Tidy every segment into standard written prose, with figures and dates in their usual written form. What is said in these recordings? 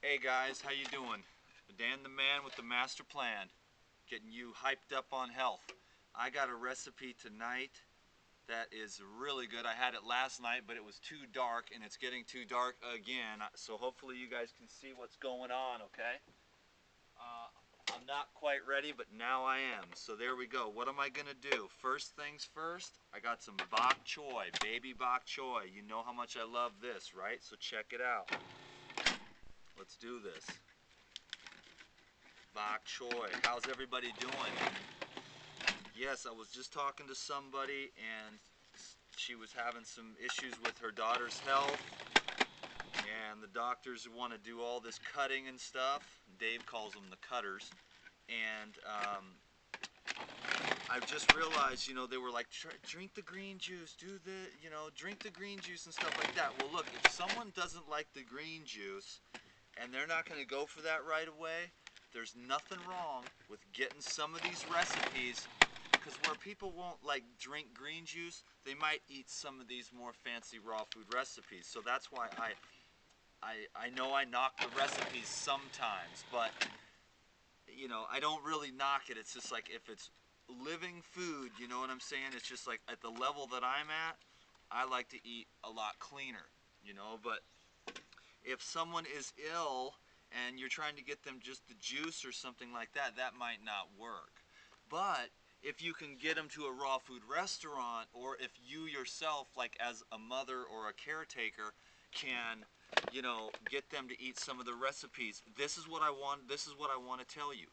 Hey guys, how you doing? Dan the man with the master plan, getting you hyped up on health. I got a recipe tonight that is really good. I had it last night, but it was too dark, and it's getting too dark again. So hopefully you guys can see what's going on, okay? I'm not quite ready, but now I am. So there we go. What am I gonna do? First things first, I got some bok choy, baby bok choy. You know how much I love this, right? So check it out. Let's do this. Bok choy. How's everybody doing? Yes, I was just talking to somebody and she was having some issues with her daughter's health, and the doctors want to do all this cutting and stuff. Dave calls them the cutters. And I've just realized, they were like, drink the green juice, drink the green juice and stuff like that. Well, look, if someone doesn't like the green juice and they're not going to go for that right away, there's nothing wrong with getting some of these recipes, because where people won't like drink green juice, they might eat some of these more fancy raw food recipes. So that's why I know I knock the recipes sometimes, but I don't really knock it. It's just like if it's living food, you know what I'm saying? It's just like at the level that I'm at, I like to eat a lot cleaner, but if someone is ill and you're trying to get them just the juice or something like that, that might not work. But if you can get them to a raw food restaurant, or if you yourself, like as a mother or a caretaker, can, get them to eat some of the recipes, this is what I want to tell you.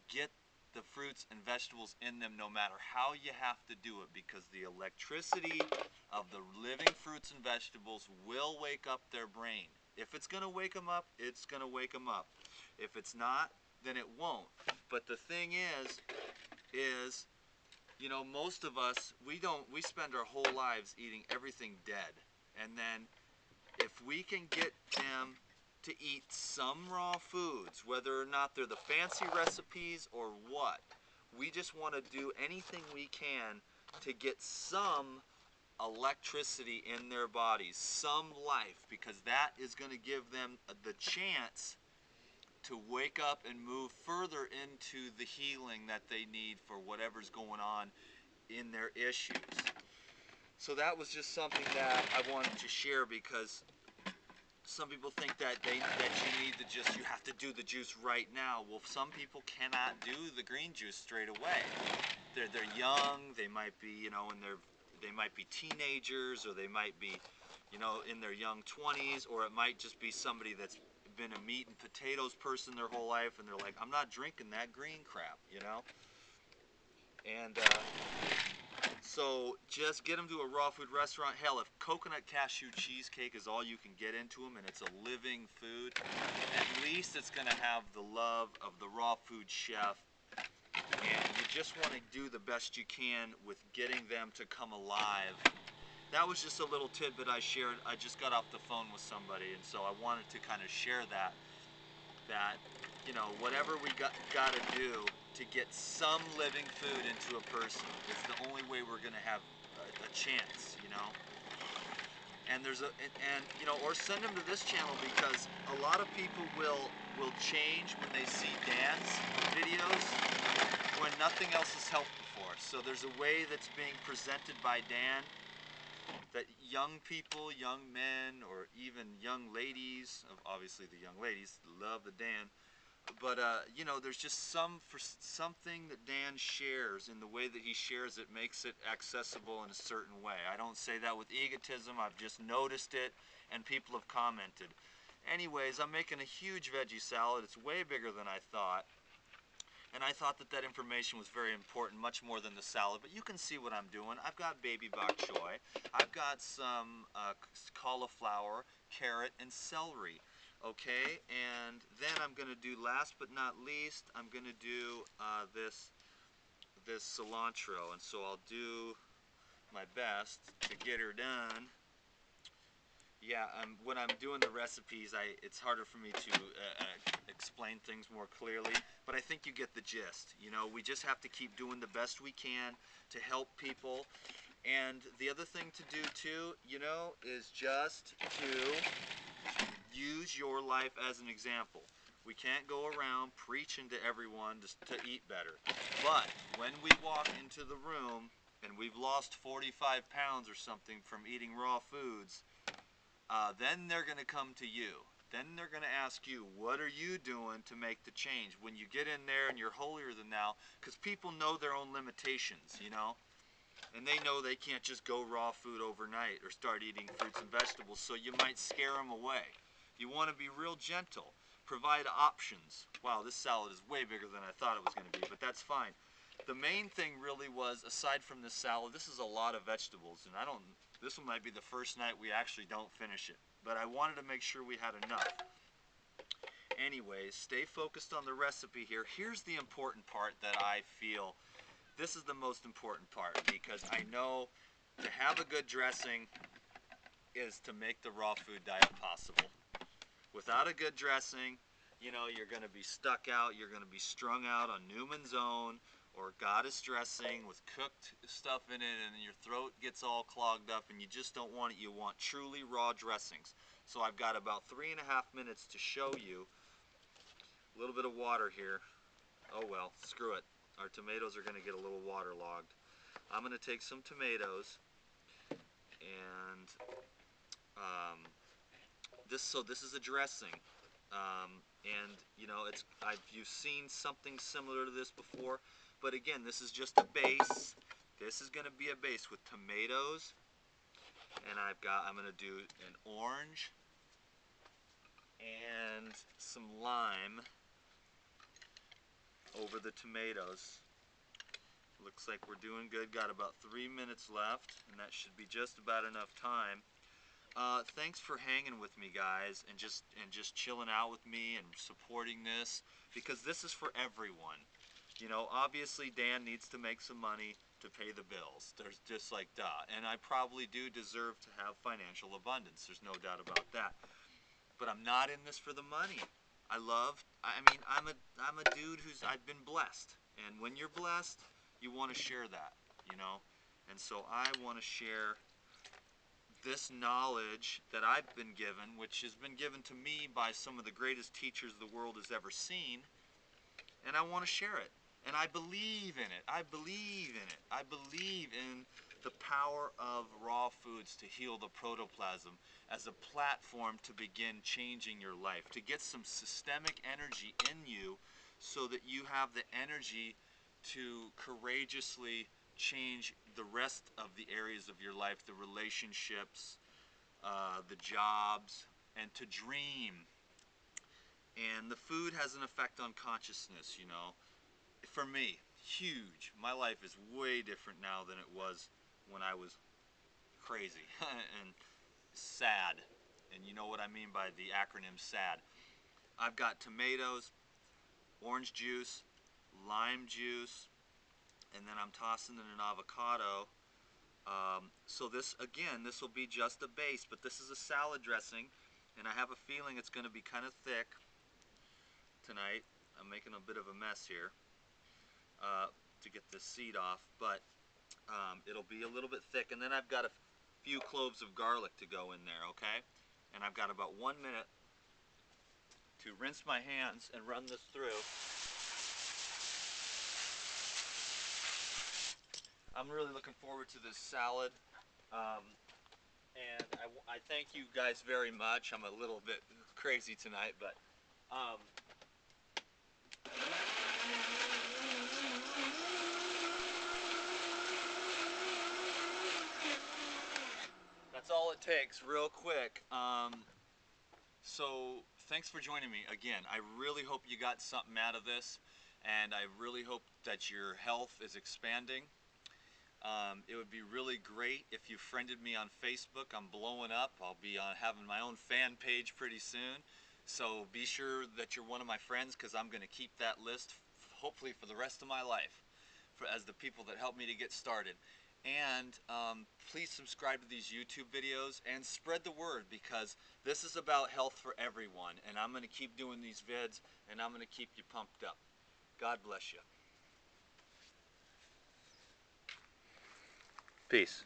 Get the fruits and vegetables in them no matter how you have to do it, because the electricity of the living fruits and vegetables will wake up their brain. If it's going to wake them up, it's going to wake them up. If it's not, then it won't. But the thing is most of us, we spend our whole lives eating everything dead. And then if we can get them to eat some raw foods, whether or not they're the fancy recipes or what, we just want to do anything we can to get some electricity in their bodies, some life, because that is going to give them the chance to wake up and move further into the healing that they need for whatever's going on in their issues. So that was just something that I wanted to share, because some people think that you have to do the juice right now. Well, some people cannot do the green juice straight away. They're young. They might be they might be teenagers, or they might be in their young 20s, or it might just be somebody that's been a meat and potatoes person their whole life, and they're like, I'm not drinking that green crap, And so just get them to a raw food restaurant. Hell, if coconut cashew cheesecake is all you can get into them and it's a living food, at least it's going to have the love of the raw food chef. And you just want to do the best you can with getting them to come alive. That was just a little tidbit I shared. I just got off the phone with somebody, and so I wanted to kind of share that whatever we got to do to get some living food into a person is the only way we're going to have a chance, And there's or send them to this channel, because a lot of people will change when they see Dan's videos when nothing else has helped before. So there's a way that's being presented by Dan that young people, young men, or even young ladies, obviously the young ladies love the Dan, but there's just something that Dan shares, in the way that he shares it makes it accessible in a certain way. I don't say that with egotism. I've just noticed it, and people have commented. Anyways, I'm making a huge veggie salad. It's way bigger than I thought. And I thought that information was very important, much more than the salad. But you can see what I'm doing. I've got baby bok choy. I've got some cauliflower, carrot, and celery. Okay, and then I'm going to do, last but not least, I'm going to do this cilantro. And so I'll do my best to get her done. Yeah, when I'm doing the recipes, it's harder for me to explain things more clearly, but I think you get the gist. We just have to keep doing the best we can to help people, And the other thing to do too, you know, is just to use your life as an example. We can't go around preaching to everyone to eat better. But when we walk into the room and we've lost 45 pounds or something from eating raw foods, then they're going to come to you. Then they're going to ask you, what are you doing to make the change? When you get in there and you're holier than thou, because people know their own limitations, you know? And they know they can't just go raw food overnight or start eating fruits and vegetables, so you might scare them away. You want to be real gentle. Provide options. Wow, this salad is way bigger than I thought it was going to be, but that's fine. The main thing really was, aside from this salad, this is a lot of vegetables, and this one might be the first night we actually don't finish it, but I wanted to make sure we had enough. Anyways, stay focused on the recipe here. Here's the important part that I feel, this is the most important part, because I know to have a good dressing is to make the raw food diet possible. Without a good dressing, you know, you're going to be stuck out, you're going to be strung out on Newman's Own or goddess dressing with cooked stuff in it, and your throat gets all clogged up and you just don't want it. You want truly raw dressings. So I've got about 3.5 minutes to show you. A little bit of water here. Oh well, screw it. Our tomatoes are going to get a little waterlogged. I'm going to take some tomatoes and this is a dressing, and you know, you've seen something similar to this before, but again, this is just a base. This is going to be a base with tomatoes, and I'm going to do an orange and some lime over the tomatoes. Looks like we're doing good. Got about 3 minutes left, and that should be just about enough time. Thanks for hanging with me, guys, and just chilling out with me and supporting this, because this is for everyone. You know, obviously Dan needs to make some money to pay the bills. There's just like duh, and I probably do deserve to have financial abundance. There's no doubt about that. But I'm not in this for the money. I'm a dude I've been blessed, and when you're blessed, you want to share that, you know, and so I want to share this knowledge that I've been given, which has been given to me by some of the greatest teachers the world has ever seen, and I want to share it. And I believe in it. I believe in it. I believe in the power of raw foods to heal the protoplasm as a platform to begin changing your life, to get some systemic energy in you so that you have the energy to courageously change the rest of the areas of your life, the relationships, the jobs, and to dream. And the food has an effect on consciousness, you know. For me, huge. My life is way different now than it was when I was crazy and sad. And you know what I mean by the acronym SAD. I've got tomatoes, orange juice, lime juice, and then I'm tossing in an avocado. So this will be just a base, but this is a salad dressing, and I have a feeling it's going to be kind of thick tonight. I'm making a bit of a mess here to get this seed off, but it'll be a little bit thick, and then I've got a few cloves of garlic to go in there, okay? And I've got about 1 minute to rinse my hands and run this through. I'm really looking forward to this salad, and I thank you guys very much. I'm a little bit crazy tonight, but that's all it takes, real quick. So thanks for joining me again. I really hope you got something out of this, and I really hope that your health is expanding. It would be really great if you friended me on Facebook. I'm blowing up. I'll be having my own fan page pretty soon. So be sure that you're one of my friends, because I'm going to keep that list hopefully for the rest of my life as the people that helped me to get started. And please subscribe to these YouTube videos and spread the word, because this is about health for everyone. And I'm going to keep doing these vids, and I'm going to keep you pumped up. God bless you. Peace.